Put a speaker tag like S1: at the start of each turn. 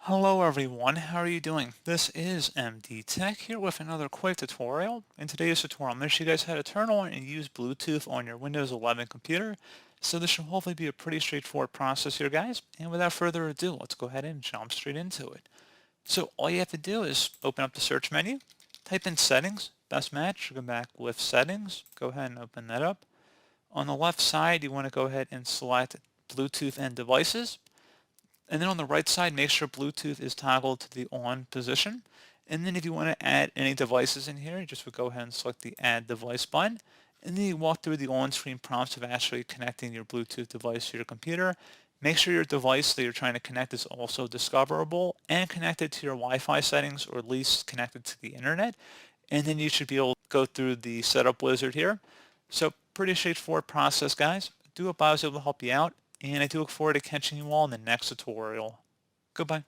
S1: Hello everyone, how are you doing? This is MD Tech here with another quick tutorial. In today's tutorial, I'm going to show you guys how to turn on and use Bluetooth on your Windows 11 computer. So this should hopefully be a pretty straightforward process here, guys. And without further ado, let's go ahead and jump straight into it. So all you have to do is open up the search menu, type in settings, best match, go back with settings, go ahead and open that up. On the left side, you want to go ahead and select Bluetooth and devices. And then on the right side, make sure Bluetooth is toggled to the on position. And then if you want to add any devices in here, you just would go ahead and select the add device button. And then you walk through the on-screen prompts of actually connecting your Bluetooth device to your computer. Make sure your device that you're trying to connect is also discoverable and connected to your Wi-Fi settings, or at least connected to the internet. And then you should be able to go through the setup wizard here. So pretty straightforward process, guys. I do hope I was able to help you out, and I do look forward to catching you all in the next tutorial. Goodbye.